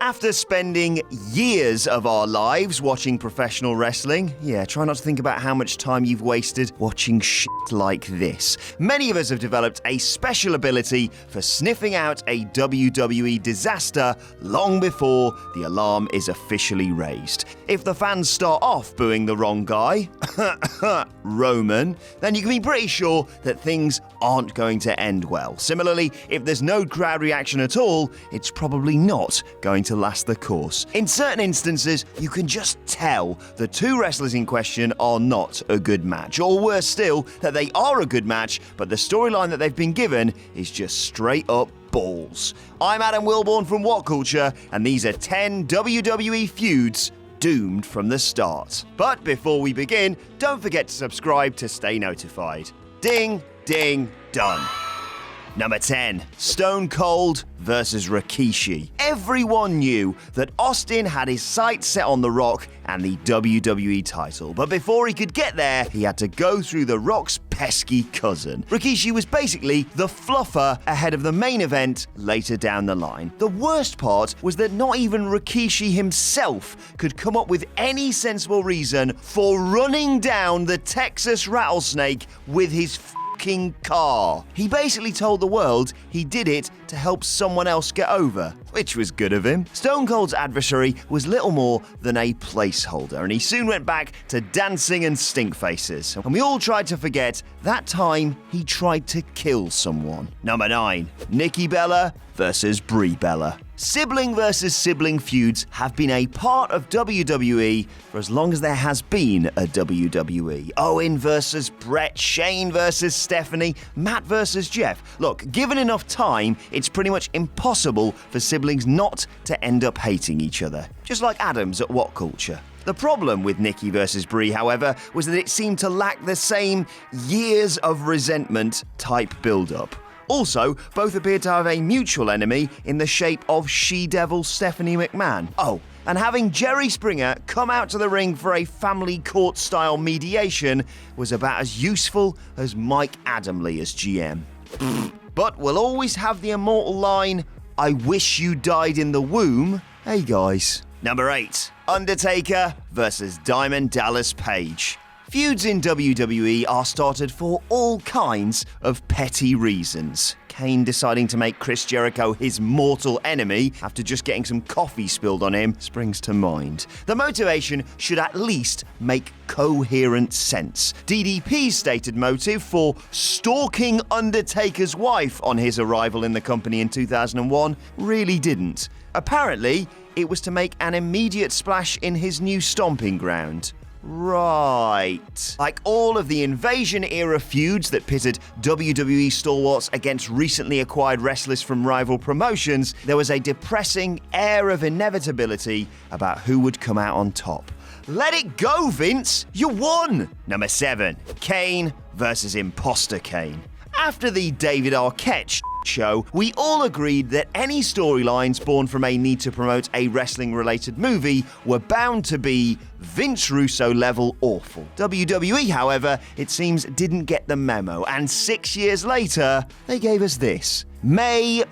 After spending years of our lives watching professional wrestling, try not to think about how much time you've wasted watching shit like this. Many of us have developed a special ability for sniffing out a WWE disaster long before the alarm is officially raised. If the fans start off booing the wrong guy, Roman, then you can be pretty sure that things aren't going to end well. Similarly, if there's no crowd reaction at all, it's probably not going to last the course. In certain instances, you can just tell the two wrestlers in question are not a good match, or worse still, that they are a good match, but the storyline that they've been given is just straight up balls. I'm Adam Wilborn from WhatCulture, and these are 10 WWE feuds doomed from the start. But before we begin, don't forget to subscribe to stay notified. Ding, ding, done. Number 10, Stone Cold versus Rikishi. Everyone knew that Austin had his sights set on The Rock and the WWE title, but before he could get there, he had to go through The Rock's pesky cousin. Rikishi was basically the fluffer ahead of the main event later down the line. The worst part was that not even Rikishi himself could come up with any sensible reason for running down the Texas rattlesnake with his car. He basically told the world he did it to help someone else get over, which was good of him. Stone Cold's adversary was little more than a placeholder, and he soon went back to dancing and stink faces. And we all tried to forget that time he tried to kill someone. Number 9, Nikki Bella versus Brie Bella. Sibling versus sibling feuds have been a part of WWE for as long as there has been a WWE. Owen versus Brett, Shane versus Stephanie, Matt versus Jeff. Look, given enough time, it's pretty much impossible for siblings not to end up hating each other. Just like Adams at WhatCulture. The problem with Nikki versus Brie, however, was that it seemed to lack the same years of resentment type build-up. Also, both appeared to have a mutual enemy in the shape of she-devil Stephanie McMahon. Oh, and having Jerry Springer come out to the ring for a family court-style mediation was about as useful as Mike Adamle as GM. But we'll always have the immortal line, "I wish you died in the womb." Hey guys. Number 8, Undertaker versus Diamond Dallas Page. Feuds in WWE are started for all kinds of petty reasons. Kane deciding to make Chris Jericho his mortal enemy after just getting some coffee spilled on him springs to mind. The motivation should at least make coherent sense. DDP's stated motive for stalking Undertaker's wife on his arrival in the company in 2001 really didn't. Apparently, it was to make an immediate splash in his new stomping ground. Right. Like all of the Invasion-era feuds that pitted WWE stalwarts against recently acquired wrestlers from rival promotions, there was a depressing air of inevitability about who would come out on top. Let it go, Vince! You won! Number 7, Kane versus Imposter Kane. After the David Arquette show, we all agreed that any storylines born from a need to promote a wrestling-related movie were bound to be Vince Russo level awful. WWE, however, it seems didn't get the memo, and 6 years later, they gave us this. May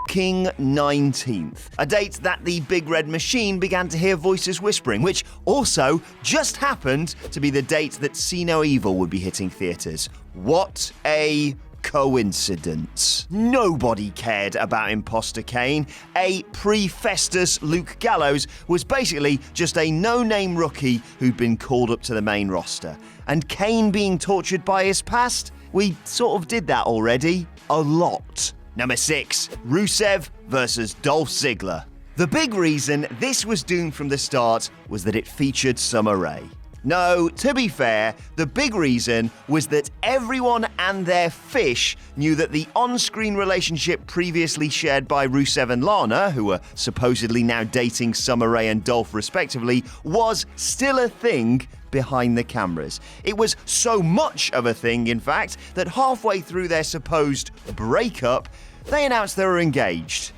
19th, a date that the Big Red Machine began to hear voices whispering, which also just happened to be the date that See No Evil would be hitting theaters. What a coincidence. Nobody cared about Imposter Kane. A pre-Festus Luke Gallows was basically just a no-name rookie who'd been called up to the main roster. And Kane being tortured by his past? We sort of did that already. A lot. Number 6, Rusev versus Dolph Ziggler. The big reason this was doomed from the start was that it featured Summer Rae. No, to be fair, the big reason was that everyone and their fish knew that the on-screen relationship previously shared by Rusev and Lana, who were supposedly now dating Summer Rae and Dolph respectively, was still a thing behind the cameras. It was so much of a thing, in fact, that halfway through their supposed breakup, they announced they were engaged.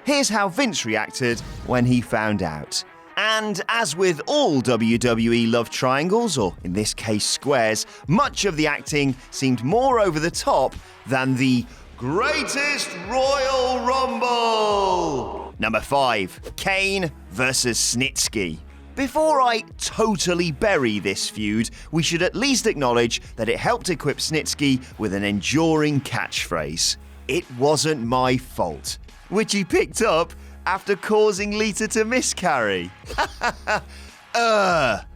Here's how Vince reacted when he found out. And as with all WWE love triangles, or in this case squares, much of the acting seemed more over the top than the Greatest Royal Rumble. Number 5. KANE versus SNITSKY. Before I totally bury this feud, we should at least acknowledge that it helped equip SNITSKY with an enduring catchphrase. It wasn't my fault, which he picked up after causing Lita to miscarry.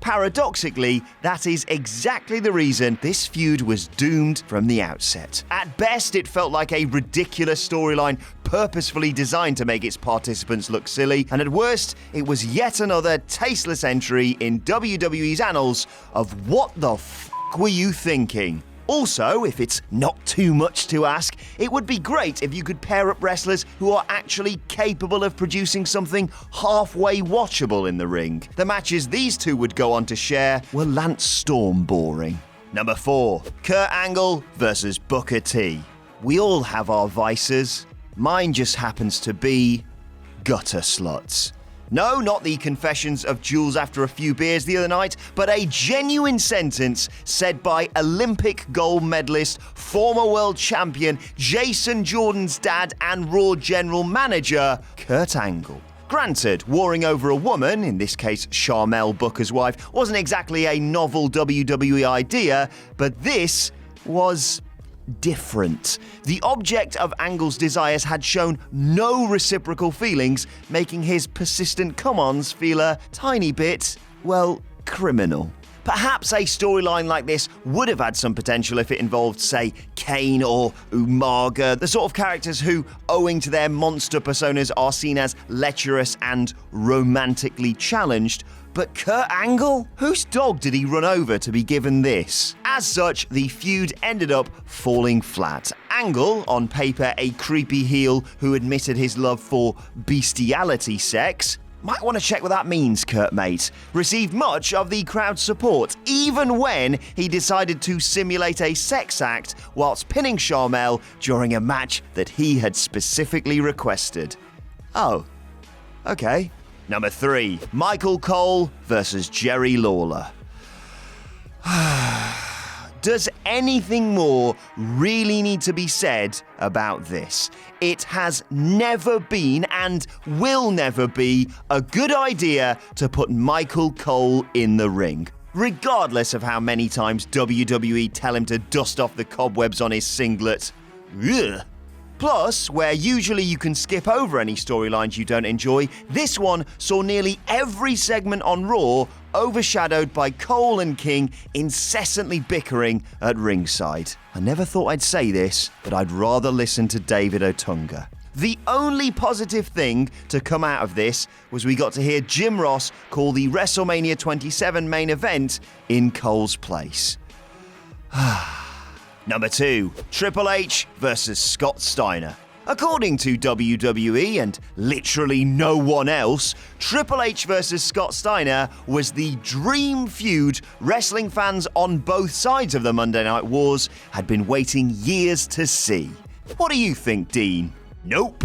Paradoxically, that is exactly the reason this feud was doomed from the outset. At best, it felt like a ridiculous storyline purposefully designed to make its participants look silly, and at worst, it was yet another tasteless entry in WWE's annals of what the f*** were you thinking? Also, if it's not too much to ask, it would be great if you could pair up wrestlers who are actually capable of producing something halfway watchable in the ring. The matches these two would go on to share were Lance Storm boring. Number 4. Kurt Angle versus Booker T. We all have our vices. Mine just happens to be gutter sluts. No, not the confessions of Jules after a few beers the other night, but a genuine sentence said by Olympic gold medalist, former world champion, Jason Jordan's dad and Raw general manager, Kurt Angle. Granted, warring over a woman, in this case Charmel Booker's wife, wasn't exactly a novel WWE idea, but this was different. The object of Angle's desires had shown no reciprocal feelings, making his persistent come-ons feel a tiny bit, well, criminal. Perhaps a storyline like this would have had some potential if it involved, say, Kane or Umaga, the sort of characters who, owing to their monster personas, are seen as lecherous and romantically challenged. But Kurt Angle? Whose dog did he run over to be given this? As such, the feud ended up falling flat. Angle, on paper a creepy heel who admitted his love for bestiality sex, might want to check what that means, Kurt mate, received much of the crowd's support, even when he decided to simulate a sex act whilst pinning Charmel during a match that he had specifically requested. Oh, okay. Number 3. Michael Cole versus Jerry Lawler. Does anything more really need to be said about this? It has never been and will never be a good idea to put Michael Cole in the ring, regardless of how many times WWE tell him to dust off the cobwebs on his singlet. Ugh. Plus, where usually you can skip over any storylines you don't enjoy, this one saw nearly every segment on Raw overshadowed by Cole and King incessantly bickering at ringside. I never thought I'd say this, but I'd rather listen to David Otunga. The only positive thing to come out of this was we got to hear Jim Ross call the WrestleMania 27 main event in Cole's place. Number 2. Triple H versus Scott Steiner. According to WWE and literally no one else, Triple H versus Scott Steiner was the dream feud wrestling fans on both sides of the Monday Night Wars had been waiting years to see. What do you think, Dean? Nope.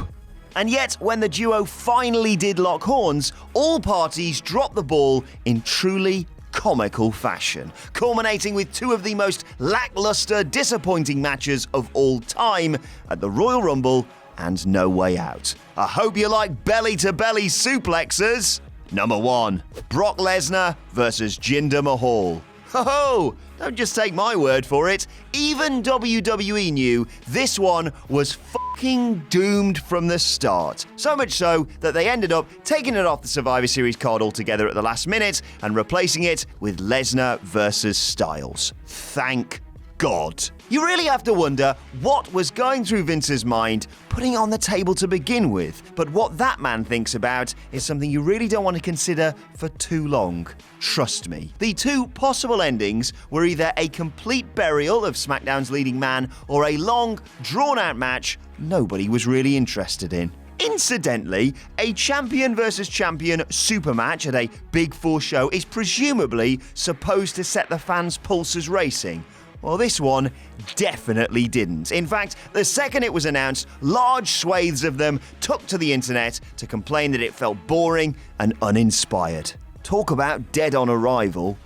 And yet, when the duo finally did lock horns, all parties dropped the ball in truly comical fashion, culminating with two of the most lackluster, disappointing matches of all time at the Royal Rumble and No Way Out. I hope you like belly-to-belly suplexes. Number 1. Brock Lesnar versus Jinder Mahal. Ho-ho! Don't just take my word for it. Even WWE knew this one was fucking doomed from the start. So much so that they ended up taking it off the Survivor Series card altogether at the last minute and replacing it with Lesnar versus Styles. Thank God. You really have to wonder what was going through Vince's mind putting it on the table to begin with. But what that man thinks about is something you really don't want to consider for too long. Trust me. The two possible endings were either a complete burial of SmackDown's leading man or a long, drawn-out match nobody was really interested in. Incidentally, a champion versus champion super match at a Big Four show is presumably supposed to set the fans' pulses racing. Well, this one definitely didn't. In fact, the second it was announced, large swathes of them took to the internet to complain that it felt boring and uninspired. Talk about dead on arrival.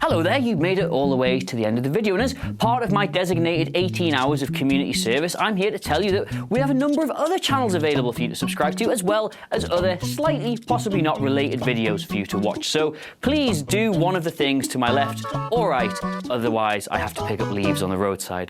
Hello there, you've made it all the way to the end of the video, and as part of my designated 18 hours of community service, I'm here to tell you that we have a number of other channels available for you to subscribe to, as well as other slightly, possibly not related videos for you to watch. So please do one of the things to my left or right, otherwise I have to pick up leaves on the roadside.